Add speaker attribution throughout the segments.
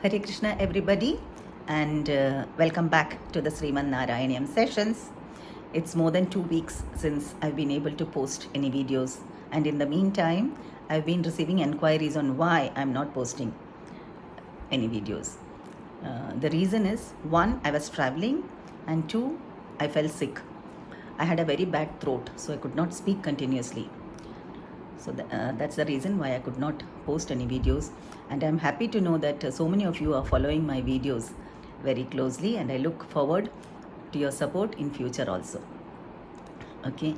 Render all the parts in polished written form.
Speaker 1: Hare Krishna everybody, and welcome back to the Sriman Narayaneeyam sessions. It's more than 2 weeks since I've been able to post any videos, and in the meantime I've been receiving enquiries on why I'm not posting any videos. The reason is, one, I was traveling, and two, I fell sick. I had a very bad throat, so I could not speak continuously. So that's the reason why I could not post any videos, and I'm happy to know that so many of you are following my videos very closely, and I look forward to your support in future also. Okay,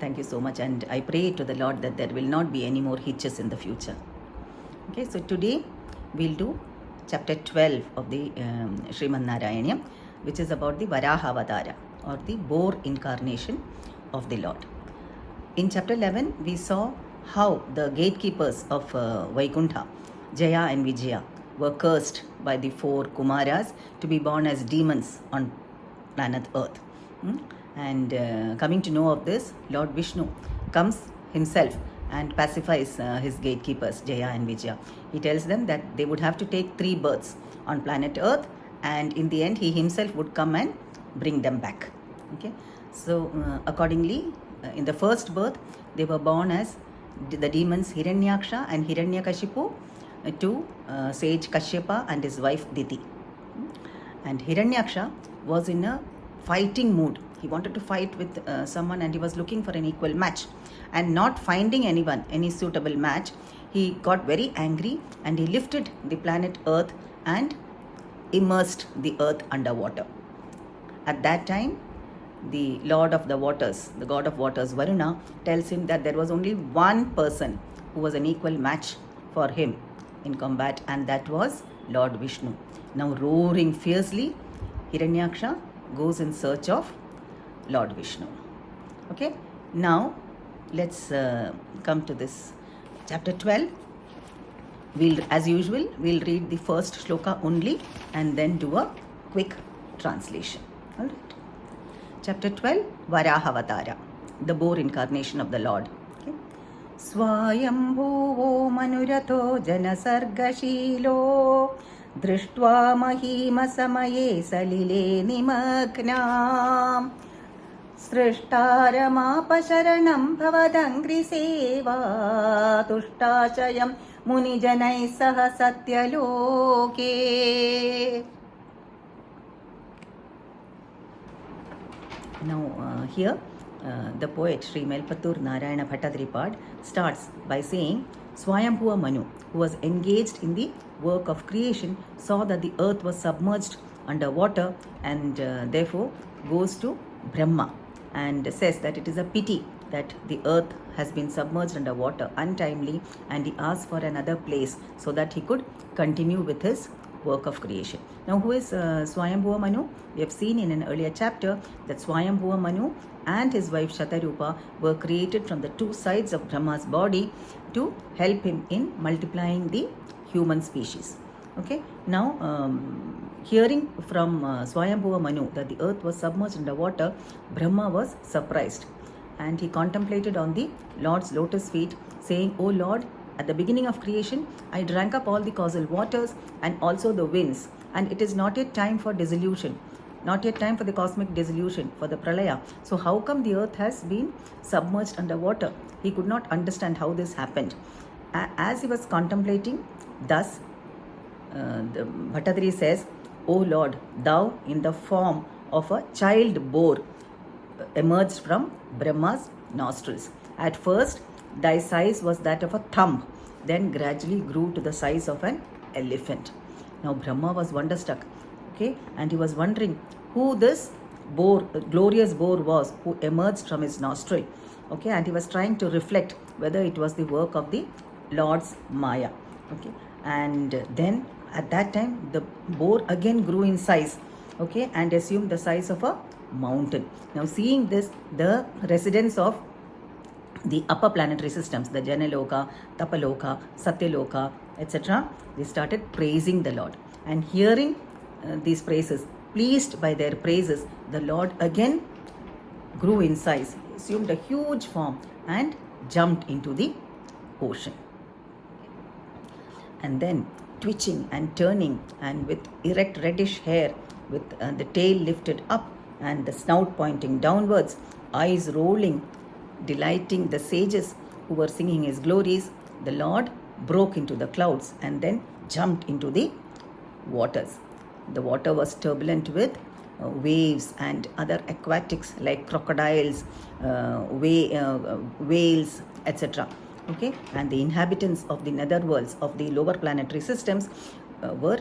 Speaker 1: thank you so much, and I pray to the Lord that there will not be any more hitches in the future. Okay, so today we'll do chapter 12 of the Sriman Narayaneeyam, which is about the Varaha Avadara, or the boar incarnation of the Lord. In chapter 11, we saw how the gatekeepers of Vaikuntha, Jaya and Vijaya, were cursed by the 4 Kumaras to be born as demons on planet Earth. And coming to know of this, Lord Vishnu comes himself and pacifies his gatekeepers, Jaya and Vijaya. He tells them that they would have to take 3 births on planet Earth, and in the end he himself would come and bring them back. Okay, so accordingly, in the first birth, they were born as the demons Hiranyaksha and Hiranyakashipu to sage Kashyapa and his wife Diti. And Hiranyaksha was in a fighting mood. He wanted to fight with someone, and he was looking for an equal match. And not finding any suitable match, he got very angry, and he lifted the planet Earth and immersed the earth underwater. At that time, the Lord of the Waters, the God of Waters, Varuna, tells him that there was only one person who was an equal match for him in combat, and that was Lord Vishnu. Now, roaring fiercely, Hiranyaksha goes in search of Lord Vishnu. Okay, now let's come to this chapter 12. As usual, we'll read the first shloka only and then do a quick translation. All right. Chapter 12, Varaha Avadara, the boar incarnation of the Lord. Okay. Swayambhuvo manurato janasargashilo drishtva mahima samaye salile nimagnam srishtaramapasharanam bhavadangri seva tushtasayam munijanai saha satyaloke. Now here the poet Sri Melpattur Narayana Bhattadripad starts by saying, Swayambhuva Manu, who was engaged in the work of creation, saw that the earth was submerged under water, and therefore goes to Brahma and says that it is a pity that the earth has been submerged under water untimely, and he asks for another place so that he could continue with his work of creation. Now, who is Swayambhuva Manu? We have seen in an earlier chapter that Swayambhuva Manu and his wife Shatarupa were created from the 2 sides of Brahma's body to help him in multiplying the human species. Okay, now hearing from Swayambhuva Manu that the earth was submerged under water, Brahma was surprised, and he contemplated on the Lord's lotus feet, saying, O Lord, at the beginning of creation, I drank up all the causal waters and also the winds, and it is not yet time for dissolution, not yet time for the cosmic dissolution, for the pralaya. So how come the earth has been submerged under water? He could not understand how this happened. As he was contemplating, thus the Bhattadri says, O Lord, thou in the form of a child boar emerged from Brahma's nostrils. At first, thy size was that of a thumb, then gradually grew to the size of an elephant. Now Brahma was wonderstruck, okay, and he was wondering who this boar, glorious boar was who emerged from his nostril, okay, and he was trying to reflect whether it was the work of the Lord's Maya, okay, and then at that time the boar again grew in size, okay, and assumed the size of a mountain. Now seeing this, the residents of the upper planetary systems, the Janaloka, Tapaloka, Satyaloka, etc., they started praising the Lord. And hearing these praises, pleased by their praises, the Lord again grew in size, assumed a huge form, and jumped into the ocean. and then twitching and turning, and with erect reddish hair, with the tail lifted up and the snout pointing downwards, eyes rolling, delighting the sages who were singing his glories, the Lord broke into the clouds and then jumped into the waters. The water was turbulent with waves and other aquatics like crocodiles, whales, etc. Okay, and the inhabitants of the netherworlds of the lower planetary systems were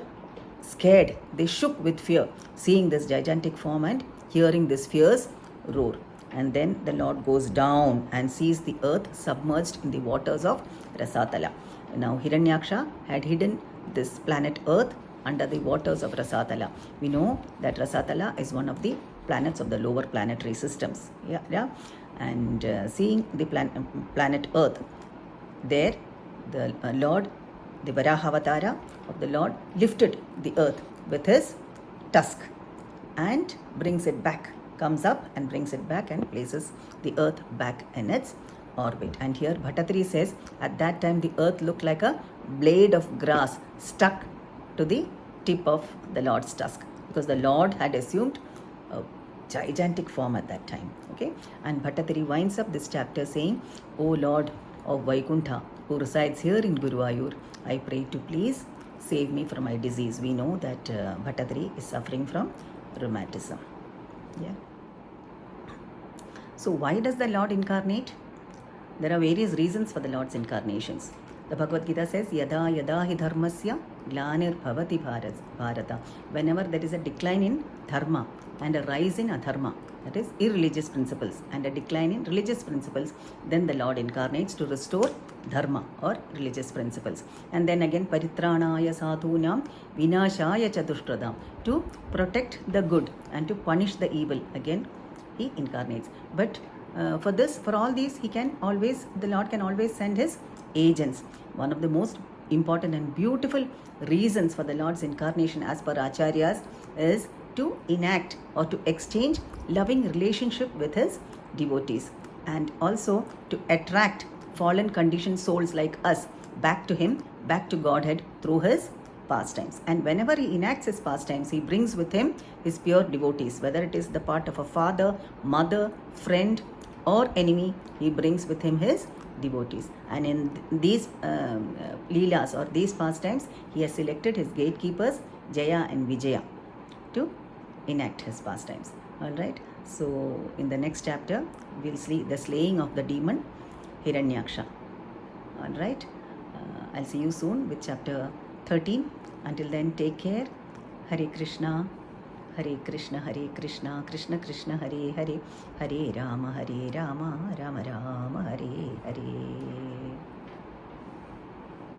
Speaker 1: scared. They shook with fear, seeing this gigantic form and hearing this fierce roar. And then the Lord goes down and sees the earth submerged in the waters of Rasatala. Now Hiranyaksha had hidden this planet Earth under the waters of Rasatala. We know that Rasatala is one of the planets of the lower planetary systems. Yeah. And seeing the planet Earth, there the Lord, the Varaha Avatara of the Lord, lifted the earth with his tusk and brings it back, comes up and brings it back and places the earth back in its orbit. And here Bhattatri says, at that time the earth looked like a blade of grass stuck to the tip of the Lord's tusk, because the Lord had assumed a gigantic form at that time. Okay, and Bhattatri winds up this chapter saying, O Lord of Vaikuntha, who resides here in Guruvayur, I pray to please save me from my disease. We know that Bhattatri is suffering from rheumatism. Yeah. So why does the Lord incarnate? There are various reasons for the Lord's incarnations. The Bhagavad Gita says, Yada yada hi dharmasya glanir bhavati bharata. Whenever there is a decline in dharma and a rise in adharma, that is irreligious principles, and a decline in religious principles, then the Lord incarnates to restore dharma or religious principles. And then again, paritranaya sadhunam vinashaya chadushradam, to protect the good and to punish the evil. Again, he incarnates. But for all these, the Lord can always send his agents. One of the most important and beautiful reasons for the Lord's incarnation, as per Acharyas, is to enact or to exchange loving relationship with his devotees, and also to attract fallen conditioned souls like us back to him, back to Godhead through his pastimes. And whenever he enacts his pastimes, he brings with him his pure devotees, whether it is the part of a father, mother, friend or enemy, he brings with him his devotees. And in these leelas or these pastimes, he has selected his gatekeepers Jaya and Vijaya to enact his pastimes. Alright, so in the next chapter we'll see the slaying of the demon Hiranyaksha. Alright, I'll see you soon with chapter 13. Until then, take care. Hare Krishna, Hare Krishna, Hare Krishna, Krishna Krishna, Hare Hare, Hare Rama, Rama Rama.